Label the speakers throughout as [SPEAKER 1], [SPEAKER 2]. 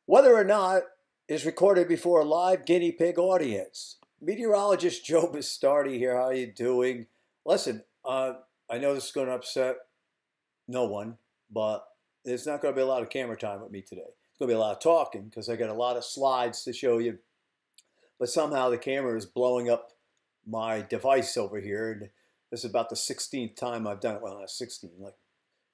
[SPEAKER 1] Whether or not is recorded before a live guinea pig audience. Meteorologist Joe Bastardi here. How are you doing? Listen, I know this is going to upset no one, but there's not going to be a lot of camera time with me today. It's going to be a lot of talking because I got a lot of slides to show you. But somehow the camera is blowing up my device over here. And this is about the 16th time I've done it. Well, not 16, like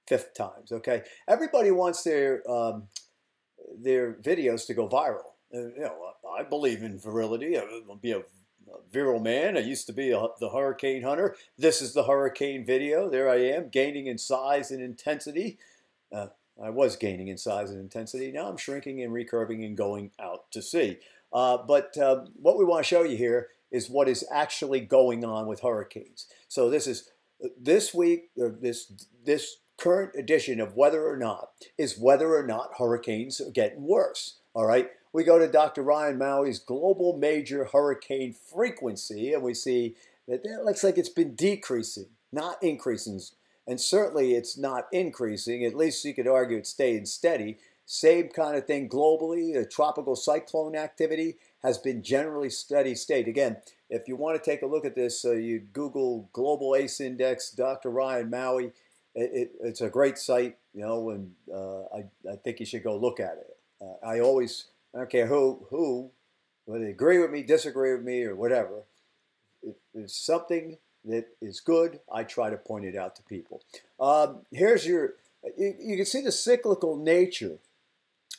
[SPEAKER 1] fifth times. Okay. Everybody wants their videos to go viral. I believe in virility. I'll be a virile man. I used to be the hurricane hunter. This is the hurricane video. There I am, gaining in size and intensity. I was gaining in size and intensity. Now I'm shrinking and recurving and going out to sea. But what we want to show you here is what is actually going on with hurricanes. So this is this week, this current edition of whether or not hurricanes are getting worse. All right, we go to Dr. Ryan Maui's global major hurricane frequency, and we see that it looks like it's been decreasing, not increasing, and certainly it's not increasing. At least you could argue it's staying steady. Same kind of thing globally. The tropical cyclone activity has been generally steady state. Again, if you want to take a look at this, you Google Global ACE Index, Dr. Ryan Maui. It's a great site, and I think you should go look at it. I don't care who, whether they agree with me, disagree with me, or whatever. If there's something that is good, I try to point it out to people. Here's you can see the cyclical nature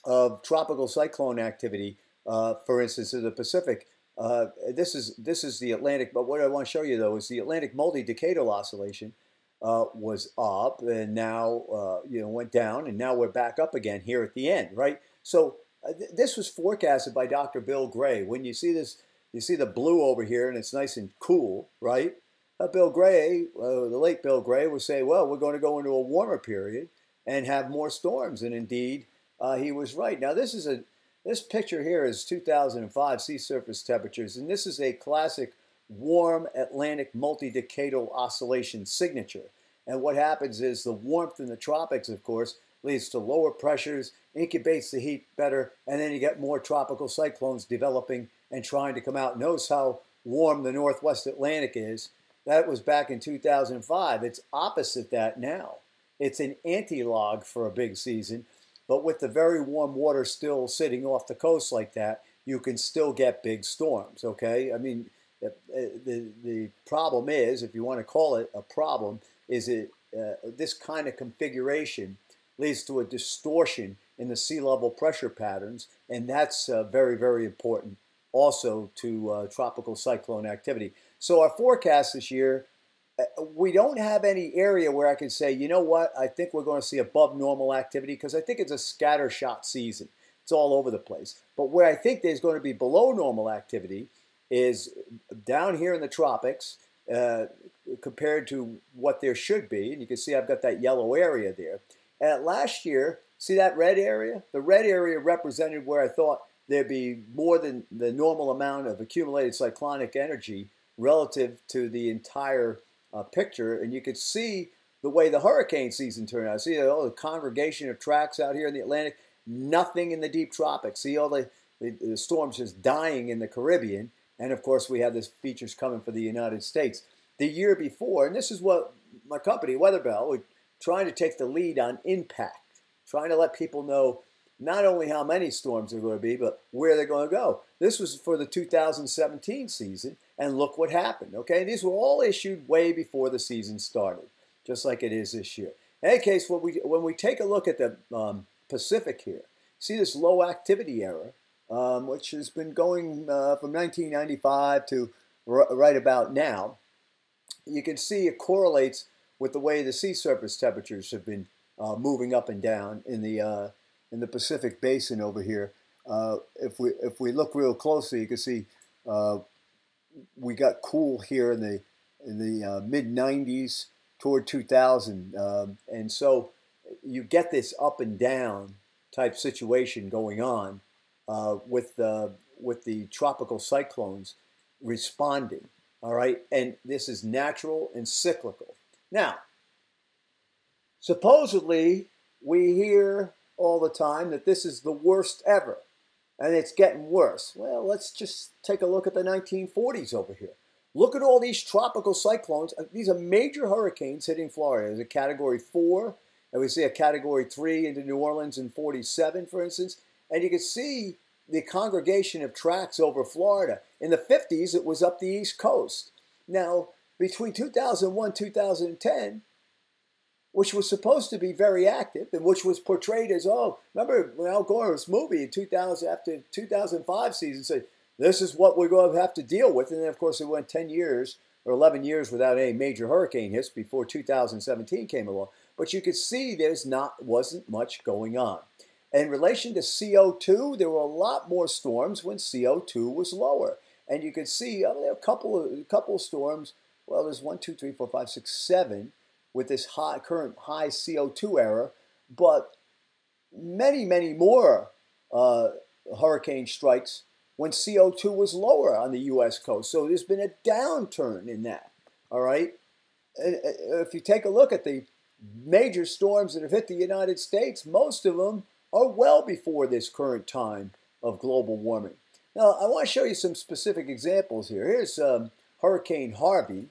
[SPEAKER 1] of tropical cyclone activity. For instance, in the Pacific, this is the Atlantic. But what I want to show you though is the Atlantic multi-decadal oscillation was up and now went down, and now we're back up again here at the end, right? So this was forecasted by Dr. Bill Gray. When you see this, you see the blue over here, and it's nice and cool, right? Bill Gray, the late Bill Gray, would say, well, we're going to go into a warmer period and have more storms, and indeed, he was right. Now, this picture here is 2005 sea surface temperatures, and this is a classic warm Atlantic multi-decadal oscillation signature. And what happens is the warmth in the tropics, of course, leads to lower pressures, incubates the heat better, and then you get more tropical cyclones developing and trying to come out. Notice how warm the Northwest Atlantic is. That was back in 2005. It's opposite that now. It's an anti-log for a big season, but with the very warm water still sitting off the coast like that, you can still get big storms, okay? I mean, the problem is, if you want to call it a problem, is this kind of configuration leads to a distortion in the sea level pressure patterns, and that's very, very important also to tropical cyclone activity. So our forecast this year, we don't have any area where I can say, you know what, I think we're going to see above normal activity, because I think it's a scattershot season. It's all over the place. But where I think there's going to be below normal activity is down here in the tropics compared to what there should be. And you can see I've got that yellow area there. And last year, see that red area? The red area represented where I thought there'd be more than the normal amount of accumulated cyclonic energy relative to the entire picture. And you could see the way the hurricane season turned out. See the congregation of tracks out here in the Atlantic, nothing in the deep tropics. See all the storms just dying in the Caribbean. And of course, we have this features coming for the United States. The year before, and this is what my company, Weatherbell, we're trying to take the lead on impact, trying to let people know not only how many storms there are going to be, but where they're going to go. This was for the 2017 season, and look what happened, okay? These were all issued way before the season started, just like it is this year. In any case, when we take a look at the Pacific here, see this low activity era, which has been going from 1995 to right about now. You can see it correlates with the way the sea surface temperatures have been moving up and down in the Pacific Basin over here. If we look real closely, you can see we got cool here in the mid 90s toward 2000, and so you get this up and down type situation going on with the tropical cyclones responding. All right, and this is natural and cyclical. Now, supposedly we hear all the time that this is the worst ever, and it's getting worse. Well, let's just take a look at the 1940s over here. Look at all these tropical cyclones. These are major hurricanes hitting Florida. There's a Category 4, and we see a Category 3 into New Orleans in 47, for instance. And you can see the congregation of tracks over Florida. In the 50s, it was up the East Coast. Now, between 2001 and 2010, which was supposed to be very active and which was portrayed as, oh, remember when Al Gore's movie in 2000, after 2005 season said, this is what we're going to have to deal with. And then, of course, it went 10 years or 11 years without any major hurricane hits before 2017 came along. But you could see wasn't much going on. In relation to CO2, there were a lot more storms when CO2 was lower. And you could see there are a couple of storms. Well, there's 1, 2, 3, 4, 5, 6, 7 with this current high CO2 era, but many, many more hurricane strikes when CO2 was lower on the U.S. coast. So there's been a downturn in that, all right? And if you take a look at the major storms that have hit the United States, most of them are well before this current time of global warming. Now, I want to show you some specific examples here. Here's Hurricane Harvey.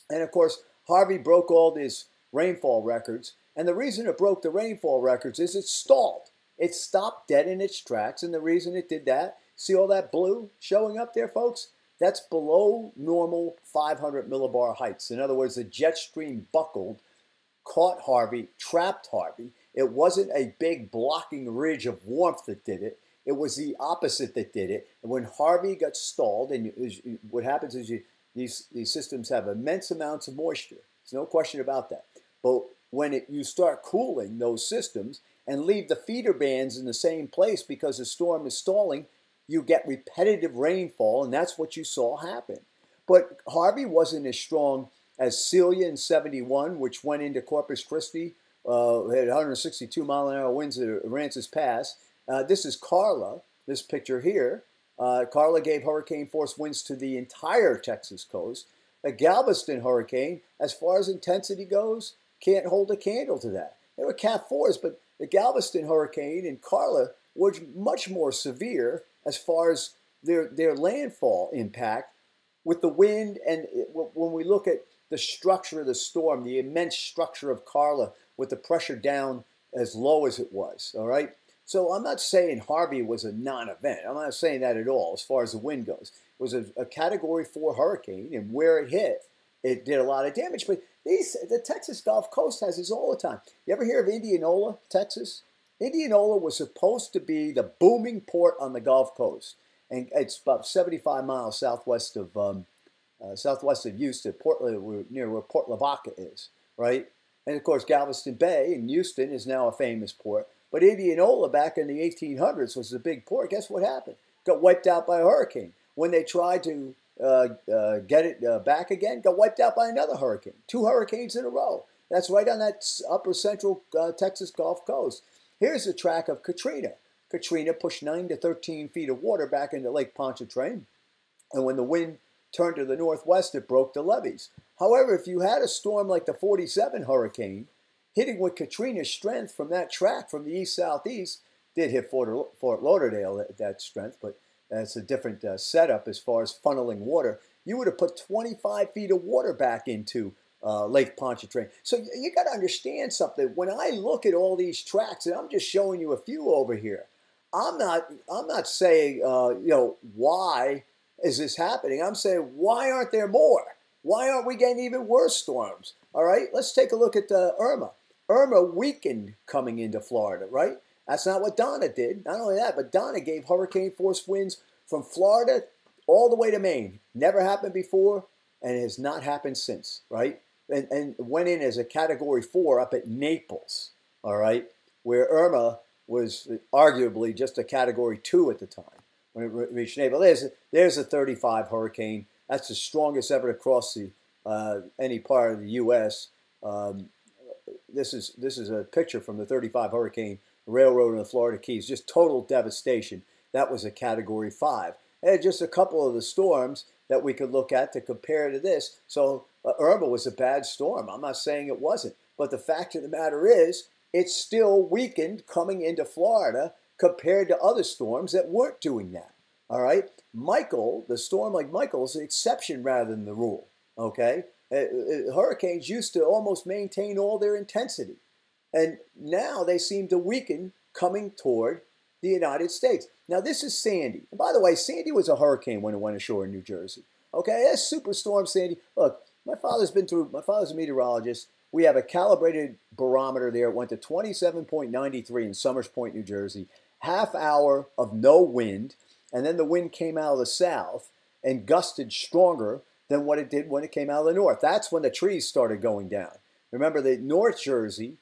[SPEAKER 1] And, of course, Harvey broke all these rainfall records. And the reason it broke the rainfall records is it stalled. It stopped dead in its tracks. And the reason it did that, see all that blue showing up there, folks? That's below normal 500 millibar heights. In other words, the jet stream buckled, caught Harvey, trapped Harvey. It wasn't a big blocking ridge of warmth that did it. It was the opposite that did it. And when Harvey got stalled, and what happens is these systems have immense amounts of moisture. There's no question about that. But when you start cooling those systems and leave the feeder bands in the same place because the storm is stalling, you get repetitive rainfall, and that's what you saw happen. But Harvey wasn't as strong as Celia in 71, which went into Corpus Christi, had 162 mile an hour winds at Aransas Pass. This is Carla, this picture here. Carla gave hurricane force winds to the entire Texas coast. A Galveston hurricane, as far as intensity goes, can't hold a candle to that. They were Cat 4s, but the Galveston hurricane and Carla were much more severe as far as their landfall impact with the wind. And when we look at the structure of the storm, the immense structure of Carla with the pressure down as low as it was, all right? So I'm not saying Harvey was a non-event. I'm not saying that at all as far as the wind goes. It was a Category 4 hurricane, and where it hit, it did a lot of damage. But the Texas Gulf Coast has this all the time. You ever hear of Indianola, Texas? Indianola was supposed to be the booming port on the Gulf Coast, and it's about 75 miles southwest of Houston, near where Port Lavaca is, right? And of course, Galveston Bay in Houston is now a famous port. But Indianola back in the 1800s was a big port. Guess what happened? Got wiped out by a hurricane. When they tried to get it back again, got wiped out by another hurricane. 2 hurricanes in a row. That's right on that upper central Texas Gulf Coast. Here's the track of Katrina. Katrina pushed 9 to 13 feet of water back into Lake Pontchartrain. And when the wind turned to the northwest, it broke the levees. However, if you had a storm like the 47 hurricane, hitting with Katrina's strength from that track from the east-southeast, did hit Fort Lauderdale at that strength, but that's a different setup as far as funneling water. You would have put 25 feet of water back into Lake Pontchartrain. So you got to understand something. When I look at all these tracks, and I'm just showing you a few over here, I'm not saying why is this happening. I'm saying why aren't there more? Why aren't we getting even worse storms? All right, let's take a look at Irma. Irma weakened coming into Florida, right? That's not what Donna did. Not only that, but Donna gave hurricane force winds from Florida all the way to Maine. Never happened before, and it has not happened since, right? And went in as a Category 4 up at Naples, all right, where Irma was arguably just a Category 2 at the time when it reached Naples. There's a 35 hurricane. That's the strongest ever to cross any part of the U.S. This is a picture from the 35 hurricane railroad in the Florida Keys. Just total devastation. That was a Category 5. And just a couple of the storms that we could look at to compare to this. So Irma was a bad storm. I'm not saying it wasn't. But the fact of the matter is, it's still weakened coming into Florida compared to other storms that weren't doing that. All right. Michael, the storm like Michael, is the exception rather than the rule. Okay. Hurricanes used to almost maintain all their intensity. And now they seem to weaken coming toward the United States. Now, this is Sandy. And by the way, Sandy was a hurricane when it went ashore in New Jersey. Okay, that's Superstorm Sandy. Look, my father's a meteorologist. We have a calibrated barometer there. It went to 27.93 in Somers Point, New Jersey. Half hour of no wind. And then the wind came out of the south and gusted stronger than what it did when it came out of the north. That's when the trees started going down. Remember that North Jersey,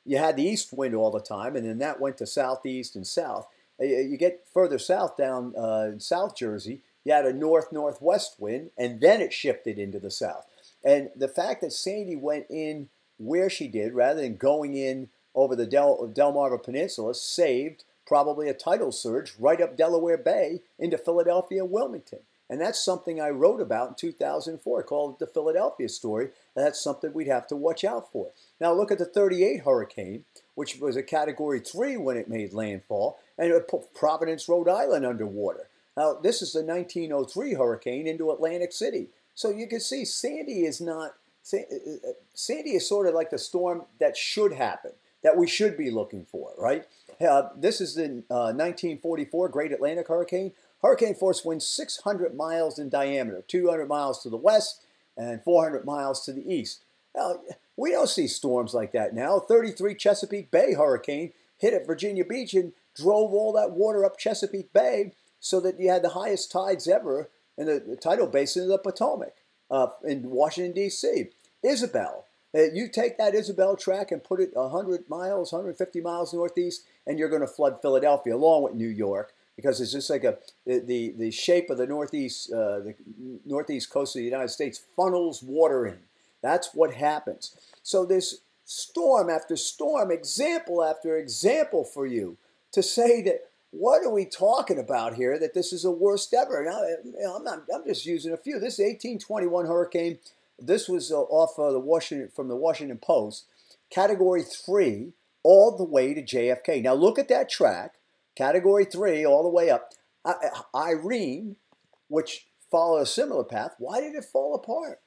[SPEAKER 1] you had the east wind all the time, and then that went to southeast and south. You get further south down in South Jersey, you had a north-northwest wind, and then it shifted into the south. And the fact that Sandy went in where she did, rather than going in over the Delmarva Peninsula, saved probably a tidal surge right up Delaware Bay into Philadelphia and Wilmington. And that's something I wrote about in 2004, called it the Philadelphia story. And that's something we'd have to watch out for. Now look at the 38 hurricane, which was a Category 3 when it made landfall, and it put Providence, Rhode Island underwater. Now this is the 1903 hurricane into Atlantic City. So you can see Sandy is not, Sandy is sort of like the storm that should happen, that we should be looking for, right? This is the 1944 Great Atlantic Hurricane. Hurricane force winds 600 miles in diameter, 200 miles to the west and 400 miles to the east. Now, we don't see storms like that now. 33 Chesapeake Bay hurricane hit at Virginia Beach and drove all that water up Chesapeake Bay so that you had the highest tides ever in the tidal basin of the Potomac in Washington, D.C. Isabel. You take that Isabel track and put it 100 miles, 150 miles northeast, and you're going to flood Philadelphia along with New York, because it's just like the shape of the northeast coast of the United States funnels water in. That's what happens. So there's storm after storm, example after example for you to say that what are we talking about here, that this is the worst ever. Now, I'm just using a few. This is 1821 hurricane. This was off of from the Washington Post, Category 3 all the way to JFK. Now look at that track, Category 3 all the way up. Irene, which followed a similar path, why did it fall apart?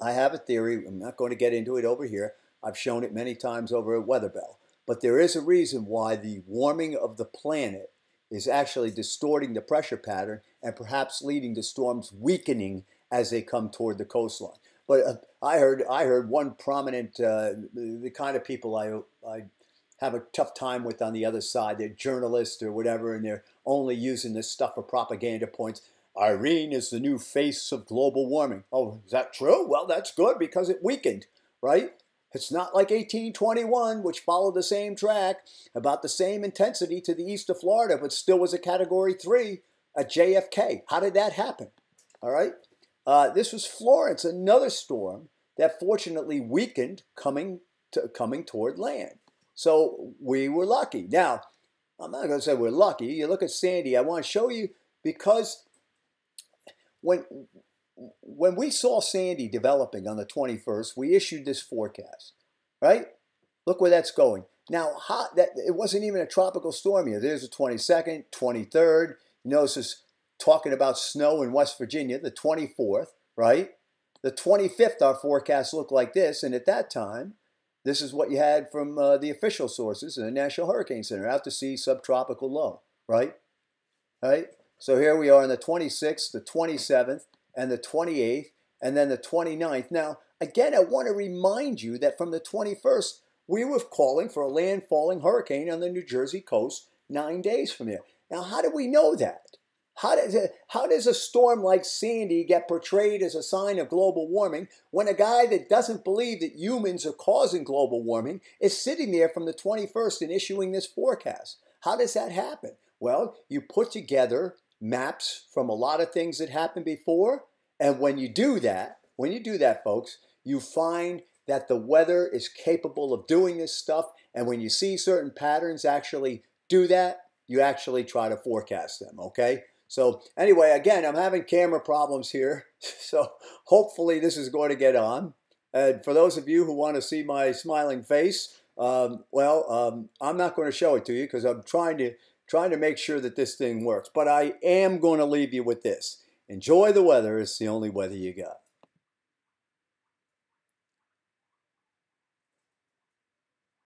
[SPEAKER 1] I have a theory. I'm not going to get into it over here. I've shown it many times over at Weatherbell. But there is a reason why the warming of the planet is actually distorting the pressure pattern and perhaps leading to storms weakening as they come toward the coastline. But I heard one prominent, the kind of people I have a tough time with on the other side. They're journalists or whatever, and they're only using this stuff for propaganda points. Irene is the new face of global warming. Oh, is that true? Well, that's good because it weakened, right? It's not like 1821, which followed the same track, about the same intensity to the east of Florida, but still was a Category 3 at JFK. How did that happen? All right. This was Florence, another storm that fortunately weakened coming toward land. So we were lucky. Now, I'm not going to say we're lucky. You look at Sandy. I want to show you, because when we saw Sandy developing on the 21st, we issued this forecast, right? Look where that's going. Now, it wasn't even a tropical storm here. There's the 22nd, 23rd. You notice this talking about snow in West Virginia, the 24th, right? The 25th, our forecast looked like this. And at that time, this is what you had from the official sources in the National Hurricane Center, out to sea, subtropical low, right? Right? So here we are on the 26th, the 27th, and the 28th, and then the 29th. Now, again, I want to remind you that from the 21st, we were calling for a landfalling hurricane on the New Jersey coast 9 days from there. Now, how do we know that? How does a storm like Sandy get portrayed as a sign of global warming when a guy that doesn't believe that humans are causing global warming is sitting there from the 21st and issuing this forecast? How does that happen? Well, you put together maps from a lot of things that happened before, and when you do that, folks, you find that the weather is capable of doing this stuff, and when you see certain patterns actually do that, you actually try to forecast them, okay? So anyway, again, I'm having camera problems here, so hopefully this is going to get on. And for those of you who want to see my smiling face, I'm not going to show it to you because I'm trying to make sure that this thing works. But I am going to leave you with this. Enjoy the weather. It's the only weather you got.